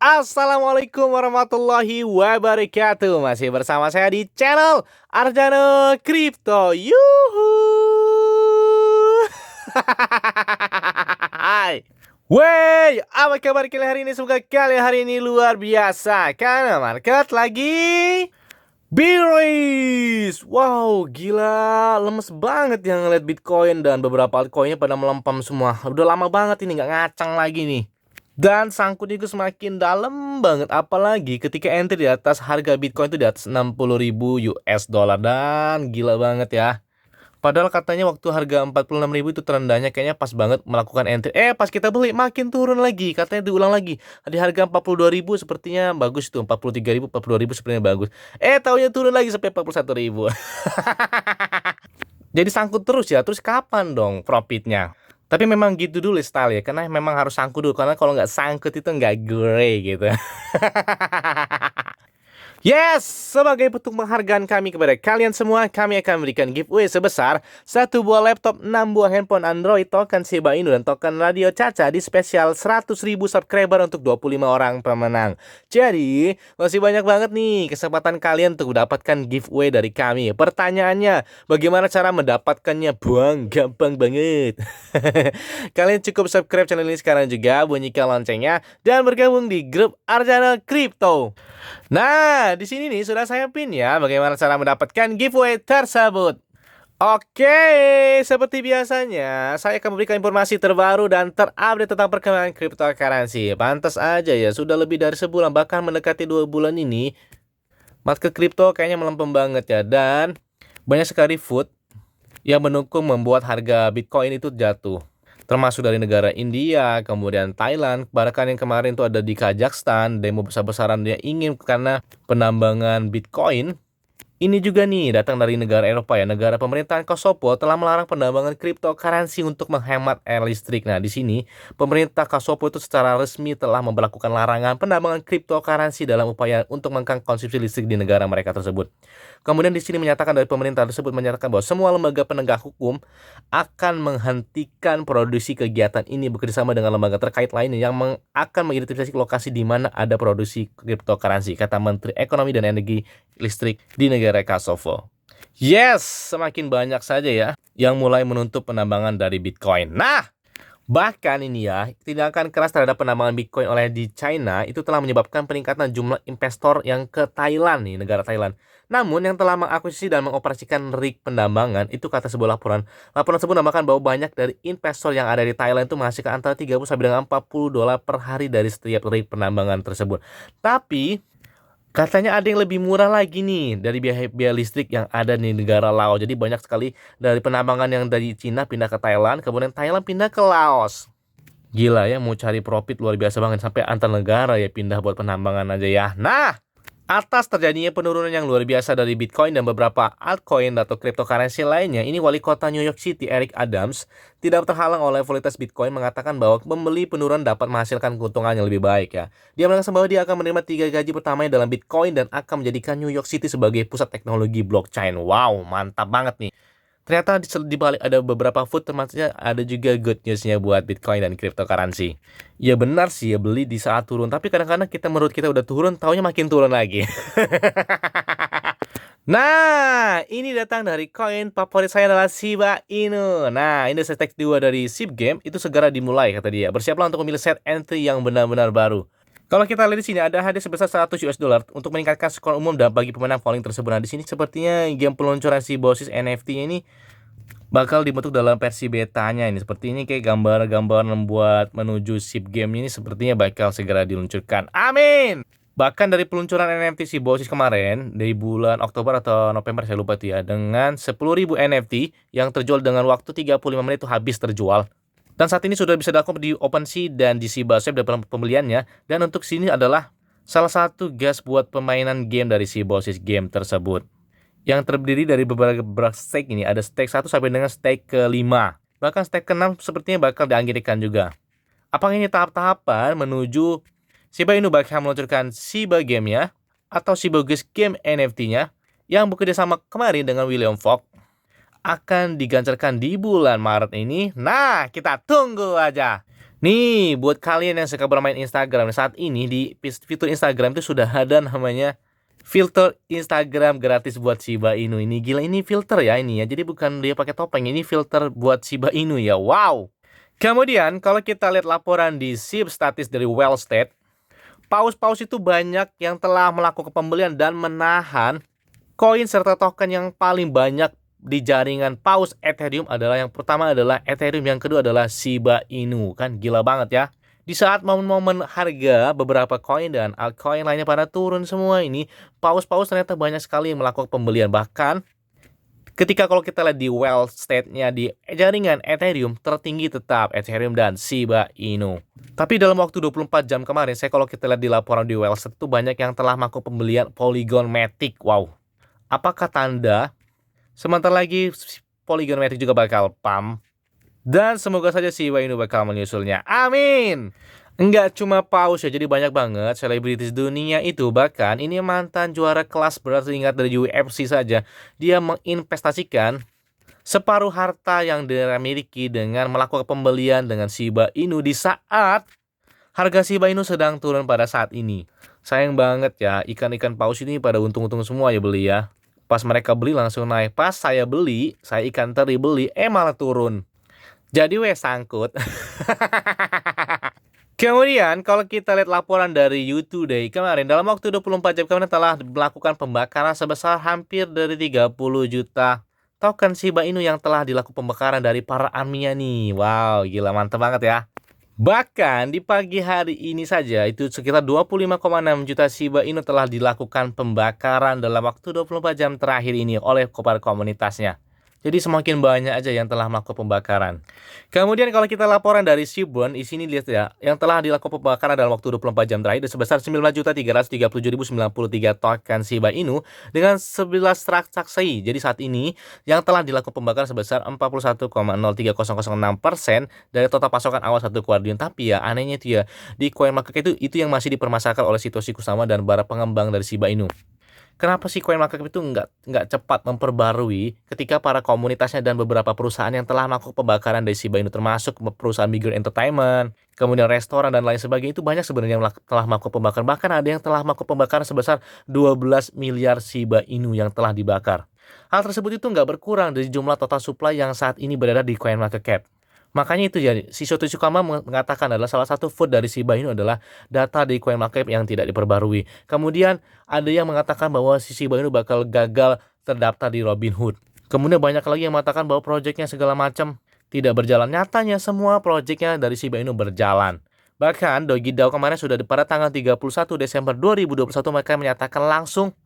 Assalamualaikum warahmatullahi wabarakatuh. Masih bersama saya di channel Arjana Crypto. Yuhu. Hai. Wey, apa kabar kalian hari ini? Semoga kalian hari ini luar biasa karena market lagi bearish. Wow, gila, lemes banget yang ngeliat Bitcoin dan beberapa altcoinnya pada melempem semua. Udah lama banget ini nggak ngacang lagi nih. Dan sangkut itu semakin dalam banget, apalagi ketika entry di atas harga Bitcoin itu di atas 60.000 US dollar, dan gila banget ya. Padahal katanya waktu harga 46.000 itu terendahnya, kayaknya pas banget melakukan entry. Pas kita beli makin turun lagi, katanya diulang lagi. Di harga 42.000 sepertinya bagus tuh, 43.000, 42.000 sepertinya bagus. Taunya turun lagi sampai 41.000. Jadi sangkut terus ya, terus kapan dong profitnya? Tapi memang gitu dulu style ya, karena memang harus sangkut dulu, karena kalau nggak sangkut itu nggak grey gitu. Yes, sebagai bentuk penghargaan kami kepada kalian semua, kami akan memberikan giveaway sebesar 1 buah laptop, 6 buah handphone Android, token Shiba Inu, dan token Radio Caca di spesial 100.000 subscriber untuk 25 orang pemenang. Jadi, masih banyak banget nih kesempatan kalian untuk mendapatkan giveaway dari kami. Pertanyaannya, bagaimana cara mendapatkannya? Buang, gampang banget. Kalian cukup subscribe channel ini sekarang juga, bunyikan loncengnya, dan bergabung di grup Arjana Crypto. Nah, di sini nih sudah saya pin ya bagaimana cara mendapatkan giveaway tersebut. Oke, seperti biasanya saya akan memberikan informasi terbaru dan terupdate tentang perkembangan cryptocurrency. Pantas aja ya, sudah lebih dari sebulan, bahkan mendekati 2 bulan ini market kripto kayaknya melempem banget ya, dan banyak sekali food yang mendukung membuat harga Bitcoin itu jatuh. Termasuk dari negara India, kemudian Thailand, bahkan yang kemarin itu ada di Kazakhstan, demo besar-besaran dia ingin karena penambangan Bitcoin. Ini juga nih datang dari negara Eropa ya, negara pemerintahan Kosovo telah melarang penambangan cryptocurrency untuk menghemat air listrik. Nah, di sini pemerintah Kosovo itu secara resmi telah memberlakukan larangan penambangan cryptocurrency dalam upaya untuk mengekang konsumsi listrik di negara mereka tersebut. Kemudian di sini menyatakan dari pemerintah tersebut menyatakan bahwa semua lembaga penegak hukum akan menghentikan produksi kegiatan ini bekerjasama dengan lembaga terkait lainnya yang akan mengidentifikasi lokasi di mana ada produksi cryptocurrency, kata Menteri Ekonomi dan Energi Listrik di negara Kosovo. Yes, semakin banyak saja ya yang mulai menuntut penambangan dari Bitcoin. Nah, bahkan ini ya, tindakan keras terhadap penambangan Bitcoin oleh di China itu telah menyebabkan peningkatan jumlah investor yang ke Thailand nih, negara Thailand. Namun yang telah mengakuisisi dan mengoperasikan rig penambangan itu, kata sebuah laporan. Laporan tersebut menambahkan bahwa banyak dari investor yang ada di Thailand itu menghasilkan antara 30 sampai dengan 40 dolar per hari dari setiap rig penambangan tersebut. Tapi katanya ada yang lebih murah lagi nih dari biaya listrik yang ada di negara Laos. Jadi banyak sekali dari penambangan yang dari Cina pindah ke Thailand, kemudian Thailand pindah ke Laos. Gila ya, mau cari profit luar biasa banget, sampai antar negara ya pindah buat penambangan aja ya. Nah, atas terjadinya penurunan yang luar biasa dari Bitcoin dan beberapa altcoin atau cryptocurrency lainnya, ini wali kota New York City Eric Adams tidak terhalang oleh volatilitas Bitcoin mengatakan bahwa membeli penurunan dapat menghasilkan keuntungan yang lebih baik ya. Dia mengatakan bahwa dia akan menerima 3 gaji pertamanya dalam Bitcoin dan akan menjadikan New York City sebagai pusat teknologi blockchain. Wow, mantap banget nih. Ternyata di balik ada beberapa food, termasuknya ada juga good newsnya buat Bitcoin dan cryptocurrency. Ya benar sih ya, beli di saat turun, tapi kadang-kadang menurut kita udah turun, taunya makin turun lagi. Nah, ini datang dari koin favorit saya adalah Shiba Inu. Nah, ini set 2 dari SIP Game itu segera dimulai, kata dia. Bersiaplah untuk memilih set entry yang benar-benar baru. Kalau kita lihat di sini ada hadiah sebesar 100 US dollar untuk meningkatkan skor umum dan bagi pemenang polling tersebut. Nah, di sini sepertinya game peluncuran Shibosis NFT-nya ini bakal dibentuk dalam versi betanya ini. Seperti ini, kayak gambar-gambar membuat menuju SIP Game ini sepertinya bakal segera diluncurkan. Amin. Bahkan dari peluncuran NFT Shibosis kemarin di bulan Oktober atau November, saya lupa itu ya, dengan 10.000 NFT yang terjual dengan waktu 35 menit itu habis terjual. Dan saat ini sudah bisa dilakukan di OpenSea dan di Shibaswap dalam pembeliannya. Dan untuk sini adalah salah satu gas buat permainan game dari Shibosis Game tersebut, yang terdiri dari beberapa stake ini. Ada stake 1 sampai dengan stake ke-5. Bahkan stake ke-6 sepertinya bakal dianggarkan juga. Apakah ini tahap-tahapan menuju Shiba Inu bakal meluncurkan Shiba Game-nya atau Shibosis Game NFT-nya yang bekerjasama kemarin dengan William Fogg akan digancarkan di bulan Maret ini? Nah, kita tunggu aja. Nih, buat kalian yang suka bermain Instagram, saat ini di fitur Instagram itu sudah ada namanya filter Instagram gratis buat Shiba Inu. Ini gila, ini filter ya ini ya. Jadi bukan dia pakai topeng, ini filter buat Shiba Inu ya. Wow. Kemudian kalau kita lihat laporan di SIP statis dari Wellstate, paus-paus itu banyak yang telah melakukan pembelian dan menahan koin serta token yang paling banyak di jaringan paus Ethereum adalah yang pertama adalah Ethereum, yang kedua adalah Shiba Inu. Kan gila banget ya. Di saat momen-momen harga beberapa koin dan altcoin lainnya pada turun semua ini, paus-paus ternyata banyak sekali yang melakukan pembelian. Bahkan ketika kalau kita lihat di well state-nya di jaringan Ethereum, tertinggi tetap Ethereum dan Shiba Inu. Tapi dalam waktu 24 jam kemarin, kalau kita lihat di laporan di well state itu banyak yang telah melakukan pembelian Polygon Matic. Wow. Apakah tanda sebentar lagi Polygon Matic juga bakal pump? Dan semoga saja Shiba Inu bakal menyusulnya. Amin. Enggak cuma paus ya, jadi banyak banget selebritis dunia itu. Bahkan ini mantan juara kelas berat ringan dari UFC saja, dia menginvestasikan separuh harta yang dia miliki dengan melakukan pembelian dengan Shiba Inu di saat harga Shiba Inu sedang turun pada saat ini. Sayang banget ya, ikan-ikan paus ini pada untung-untung semua ya beli ya. Pas mereka beli langsung naik. Pas saya beli, saya ikan teri beli, malah turun. Jadi sangkut. Kemudian kalau kita lihat laporan dari YouTube Today kemarin, dalam waktu 24 jam kemarin telah melakukan pembakaran sebesar hampir dari 30 juta token Shiba Inu yang telah dilakukan pembakaran dari para arminya nih. Wow, gila mantap banget ya. Bahkan di pagi hari ini saja itu sekitar 25,6 juta Shiba Inu telah dilakukan pembakaran dalam waktu 24 jam terakhir ini oleh para komunitasnya. Jadi semakin banyak aja yang telah melakukan pembakaran. Kemudian kalau kita laporan dari Seaborn, di sini lihat ya, yang telah dilakukan pembakaran dalam waktu 24 jam terakhir sebesar 9.337.093 token Shiba Inu dengan 11 transaksi. Jadi saat ini yang telah dilakukan pembakaran sebesar 41,030006% dari total pasokan awal satu kuartal. Tapi ya anehnya itu ya, di CoinMarketCap itu yang masih dipermasalahkan oleh Satoshi Kusama dan para pengembang dari Shiba Inu. Kenapa sih CoinMarketCap itu nggak cepat memperbarui ketika para komunitasnya dan beberapa perusahaan yang telah melakukan pembakaran dari Shiba Inu, termasuk perusahaan Bigger Entertainment, kemudian restoran dan lain sebagainya, itu banyak sebenarnya yang telah melakukan pembakaran. Bahkan ada yang telah melakukan pembakaran sebesar 12 miliar Shiba Inu yang telah dibakar. Hal tersebut itu nggak berkurang dari jumlah total supply yang saat ini berada di CoinMarketCap. Makanya itu jadi si Satoshi Kama mengatakan adalah salah satu vote dari Shiba Inu adalah data di CoinMarketCap yang tidak diperbarui. Kemudian ada yang mengatakan bahwa si Shiba Inu bakal gagal terdaftar di Robinhood. Kemudian banyak lagi yang mengatakan bahwa proyeknya segala macam tidak berjalan. Nyatanya semua proyeknya dari Shiba Inu berjalan. Bahkan DogiDAO kemarin sudah pada tanggal 31 Desember 2021 mereka menyatakan langsung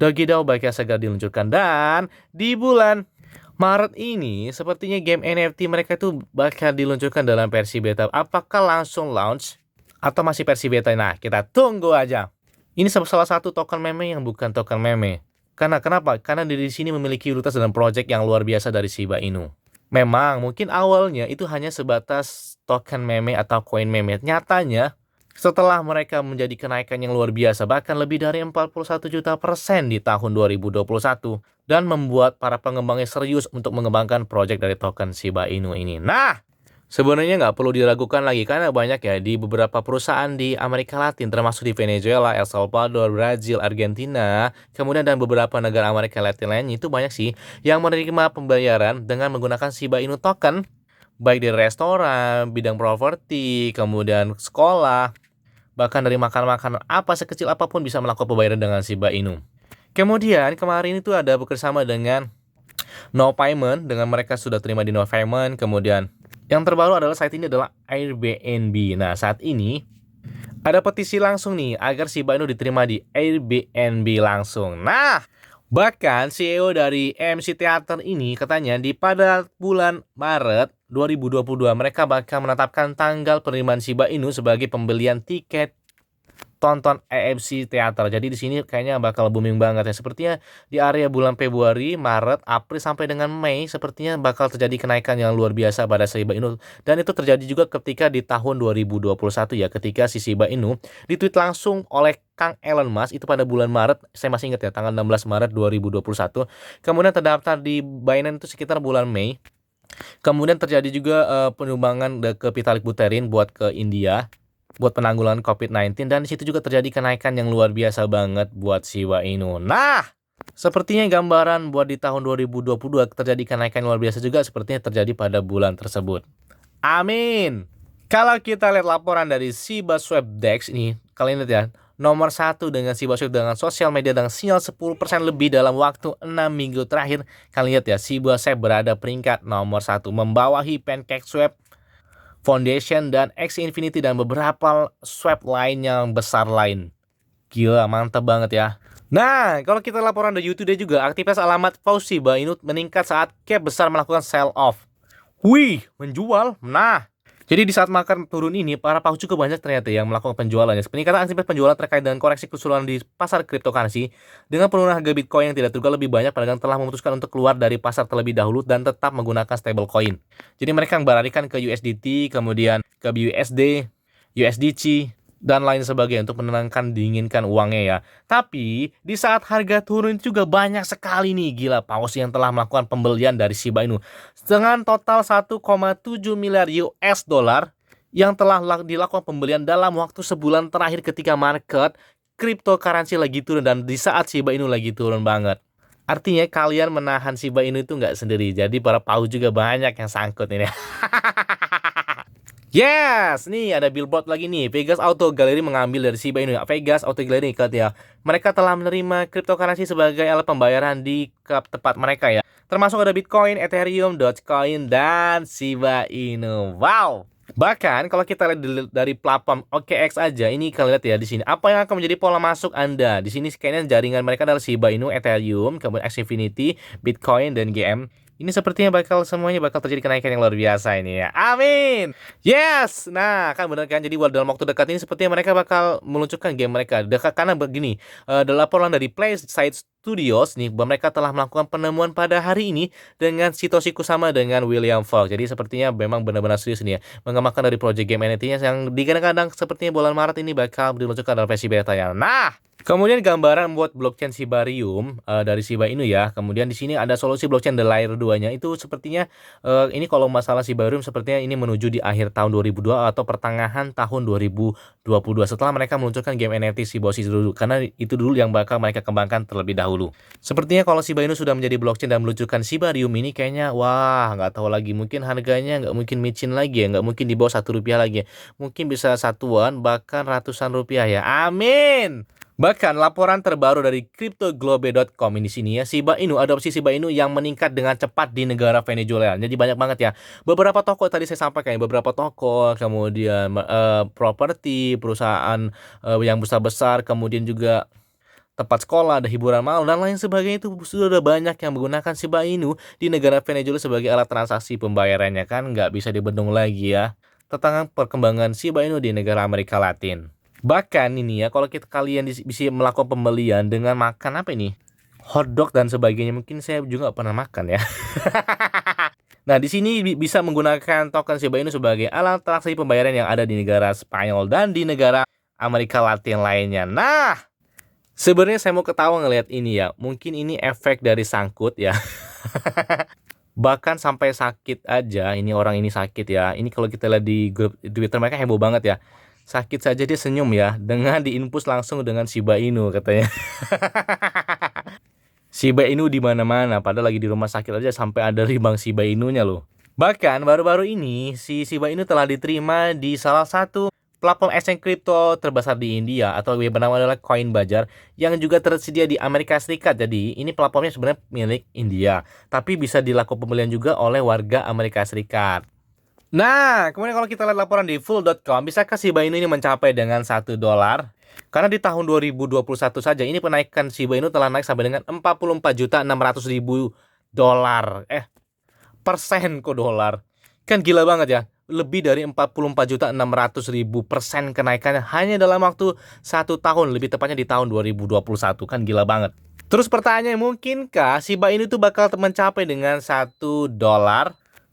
DogiDAO bakal segera diluncurkan, dan di bulan Maret ini sepertinya game NFT mereka itu bakal diluncurkan dalam versi beta. Apakah langsung launch atau masih versi beta? Nah, kita tunggu aja. Ini salah satu token meme yang bukan token meme. Karena kenapa? Karena di sini memiliki utilitas dan project yang luar biasa dari Shiba Inu. Memang mungkin awalnya itu hanya sebatas token meme atau koin meme. Nyatanya setelah mereka menjadi kenaikan yang luar biasa, bahkan lebih dari 41 juta % di tahun 2021, dan membuat para pengembangnya serius untuk mengembangkan proyek dari token Shiba Inu ini. Nah, sebenarnya nggak perlu diragukan lagi karena banyak ya di beberapa perusahaan di Amerika Latin, termasuk di Venezuela, El Salvador, Brazil, Argentina, kemudian dan beberapa negara Amerika Latin lainnya itu banyak sih yang menerima pembayaran dengan menggunakan Shiba Inu token, baik di restoran, bidang properti, kemudian sekolah, bahkan dari makanan-makanan apa sekecil apapun bisa melakukan pembayaran dengan Shiba Inu. Kemudian kemarin itu ada bekerjasama dengan No Payment, dengan mereka sudah terima di No Payment. Kemudian yang terbaru adalah saat ini adalah Airbnb. Nah, saat ini ada petisi langsung nih agar Shiba Inu diterima di Airbnb langsung. Nah, bahkan CEO dari MC Theater ini katanya pada bulan Maret 2022 mereka bakal menetapkan tanggal penerimaan Shiba Inu sebagai pembelian tiket tonton AMC Theater. Jadi di sini kayaknya bakal booming banget ya. Sepertinya di area bulan Februari, Maret, April sampai dengan Mei sepertinya bakal terjadi kenaikan yang luar biasa pada Shiba Inu. Dan itu terjadi juga ketika di tahun 2021 ya, ketika si Shiba Inu ditweet langsung oleh Kang Elon Musk itu pada bulan Maret. Saya masih ingat ya, tanggal 16 Maret 2021. Kemudian terdaftar di Binance itu sekitar bulan Mei. Kemudian terjadi juga penyumbangan ke Vitalik Buterin buat ke India, buat penanggulangan COVID-19, dan di situ juga terjadi kenaikan yang luar biasa banget buat Shiba Inu. Nah, sepertinya gambaran buat di tahun 2022 terjadi kenaikan luar biasa juga sepertinya terjadi pada bulan tersebut. Amin. Kalau kita lihat laporan dari Shiba Swap Dex ini, kalian lihat ya, nomor 1 dengan Shiba Swap dengan sosial media dengan sinyal 10% lebih dalam waktu 6 minggu terakhir. Kalian lihat ya, Shiba Swap berada peringkat nomor 1, membawahi PancakeSwap, Foundation, dan Axie Infinity, dan beberapa swap lain yang besar lain. Gila, mantap banget ya. Nah, kalau kita laporan dari YouTube juga, aktivitas alamat paus Shiba Inu meningkat saat cap besar melakukan sell off. Wih, menjual. Nah, jadi di saat market turun ini, para paus juga banyak ternyata yang melakukan penjualannya. Peningkatan aktivitas penjualan terkait dengan koreksi keseluruhan di pasar cryptocurrency dengan penurunan harga Bitcoin yang tidak terduga lebih banyak, pedagang telah memutuskan untuk keluar dari pasar terlebih dahulu dan tetap menggunakan stablecoin. Jadi mereka beralihkan ke USDT, kemudian ke BUSD, USDC, dan lain sebagainya untuk menenangkan diinginkan uangnya ya. Tapi di saat harga turun juga banyak sekali nih gila paus yang telah melakukan pembelian dari Shiba Inu dengan total 1,7 miliar US dollar yang telah dilakukan pembelian dalam waktu sebulan terakhir ketika market cryptocurrency lagi turun dan di saat Shiba Inu lagi turun banget. Artinya kalian menahan Shiba Inu itu nggak sendiri. Jadi para paus juga banyak yang sangkut ini. Yes, nih ada billboard lagi nih. Vegas Auto Gallery mengambil dari Shiba Inu ya. Vegas Auto Gallery ya. Mereka telah menerima cryptocurrency sebagai alat pembayaran di tempat mereka ya. Termasuk ada Bitcoin, Ethereum, Dogecoin, dan Shiba Inu. Wow. Bahkan kalau kita lihat dari platform OKX aja, ini kalian lihat ya di sini. Apa yang akan menjadi pola masuk Anda? Di sini kayaknya jaringan mereka adalah Shiba Inu, Ethereum, kemudian Axie Infinity, Bitcoin, dan GM. Ini sepertinya semuanya bakal terjadi kenaikan yang luar biasa ini ya. Amin. Yes. Nah, kan benar kan. Jadi dalam waktu dekat ini sepertinya mereka bakal meluncurkan game mereka. Karena begini, dalam laporan dari PlaySide Studios nih, bahwa mereka telah melakukan penemuan pada hari ini dengan Satoshi Kusama dengan William Falk. Jadi sepertinya memang benar-benar serius nih ya, mengembangkan dari project game NFT-nya yang kadang-kadang sepertinya bulan Maret ini bakal diluncurkan dalam versi beta ya. Nah, kemudian gambaran buat blockchain Shibarium dari Shiba Inu ya. Kemudian di sini ada solusi blockchain The Layer 2-nya. Itu sepertinya ini kalau masalah Shibarium sepertinya ini menuju di akhir tahun 2002 atau pertengahan tahun 2022 setelah mereka meluncurkan game NFT Shiboshi dulu. Karena itu dulu yang bakal mereka kembangkan terlebih dahulu. Sepertinya kalau Shiba Inu sudah menjadi blockchain dan meluncurkan Shibarium ini kayaknya wah nggak tahu lagi. Mungkin harganya nggak mungkin micin lagi ya. Nggak mungkin di bawah Rp1 lagi ya. Mungkin bisa satuan bahkan ratusan rupiah ya. Amin. Bahkan laporan terbaru dari CryptoGlobe.com ini sini ya, Shiba Inu, adopsi Shiba Inu yang meningkat dengan cepat di negara Venezuela. Jadi banyak banget ya. Beberapa toko tadi saya sampaikan, beberapa toko, kemudian properti, perusahaan yang besar-besar, kemudian juga tempat sekolah, ada hiburan malam dan lain sebagainya itu sudah banyak yang menggunakan Shiba Inu di negara Venezuela sebagai alat transaksi pembayarannya kan nggak bisa dibendung lagi ya. Tentang perkembangan Shiba Inu di negara Amerika Latin. Bahkan ini ya, kalau kalian bisa melakukan pembelian dengan makan apa ini? Hotdog dan sebagainya, mungkin saya juga pernah makan ya. Nah, di sini bisa menggunakan token Shiba Inu sebagai alat transaksi pembayaran yang ada di negara Spanyol dan di negara Amerika Latin lainnya. Nah, sebenarnya saya mau ketawa ngelihat ini ya. Mungkin ini efek dari sangkut ya. Bahkan sampai sakit aja, ini orang ini sakit ya. Ini kalau kita lihat di grup Twitter mereka heboh banget ya. Sakit saja dia senyum ya, dengan diinpus langsung dengan Shiba Inu katanya. Shiba Inu di mana-mana, padahal lagi di rumah sakit aja sampai ada rimbang Shiba Inunya loh. Bahkan baru-baru ini si Shiba Inu telah diterima di salah satu platform exchange kripto terbesar di India atau yang bernama adalah Coinbazar yang juga tersedia di Amerika Serikat. Jadi ini platformnya sebenarnya milik India, tapi bisa dilakukan pembelian juga oleh warga Amerika Serikat. Nah, kemudian kalau kita lihat laporan di full.com, bisakah Shiba Inu ini mencapai dengan $1? Karena di tahun 2021 saja ini penaikan Shiba Inu telah naik sampai dengan 44.600.000 dolar. Persen kok dolar. Kan gila banget ya. Lebih dari 44.600.000% kenaikannya hanya dalam waktu 1 tahun, lebih tepatnya di tahun 2021. Kan gila banget. Terus pertanyaannya, mungkinkah Shiba Inu itu bakal mencapai dengan $1?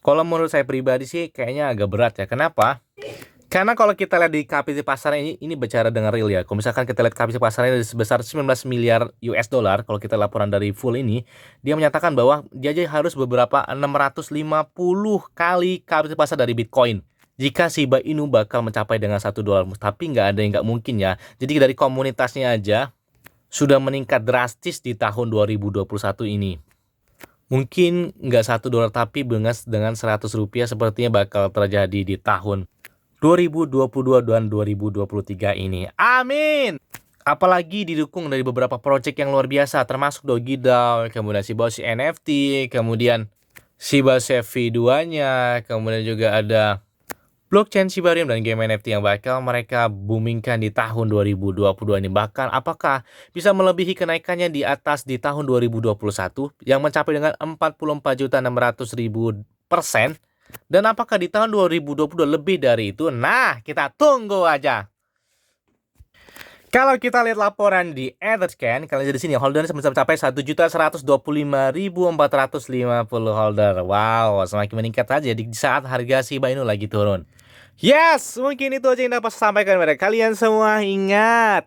Kalau menurut saya pribadi sih kayaknya agak berat ya. Kenapa? Karena kalau kita lihat di KPI pasarnya ini bicara dengan real ya. Kalau misalkan kita lihat KPI pasarnya sebesar 19 miliar US dollar, kalau kita laporan dari full ini, dia menyatakan bahwa dia aja harus beberapa 650 kali KPI pasar dari Bitcoin. Jika Shiba Inu bakal mencapai dengan $1, tapi nggak ada yang nggak mungkin ya. Jadi dari komunitasnya aja sudah meningkat drastis di tahun 2021 ini. Mungkin nggak $1 tapi dengan 100 rupiah sepertinya bakal terjadi di tahun 2022 dan 2023 ini. Amin! Apalagi didukung dari beberapa project yang luar biasa, termasuk DogiDAO, kemudian Shiba NFT, kemudian Shiba V2-nya, kemudian juga ada blockchain Shibarium dan game NFT yang bakal mereka boomingkan di tahun 2022 ini. Bahkan apakah bisa melebihi kenaikannya di atas di tahun 2021 yang mencapai dengan 44.600.000%? Dan apakah di tahun 2022 lebih dari itu? Nah, kita tunggu aja. Kalau kita lihat laporan di Etherscan, kalian lihat di sini holdernya bisa mencapai 1.125.450 holder. Wow, semakin meningkat saja di saat harga Shiba Inu lagi turun. Yes, mungkin itu aja yang dapat saya sampaikan kepada kalian semua. Ingat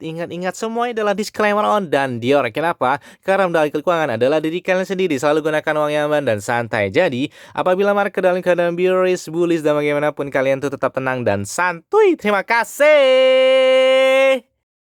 semua adalah disclaimer on dan Dior. Kenapa? Karena modal keuangan adalah diri kalian sendiri. Selalu gunakan uang yang aman dan santai. Jadi, apabila market dalam keadaan bearish, bullish, dan bagaimanapun kalian tuh tetap tenang dan santuy. Terima kasih.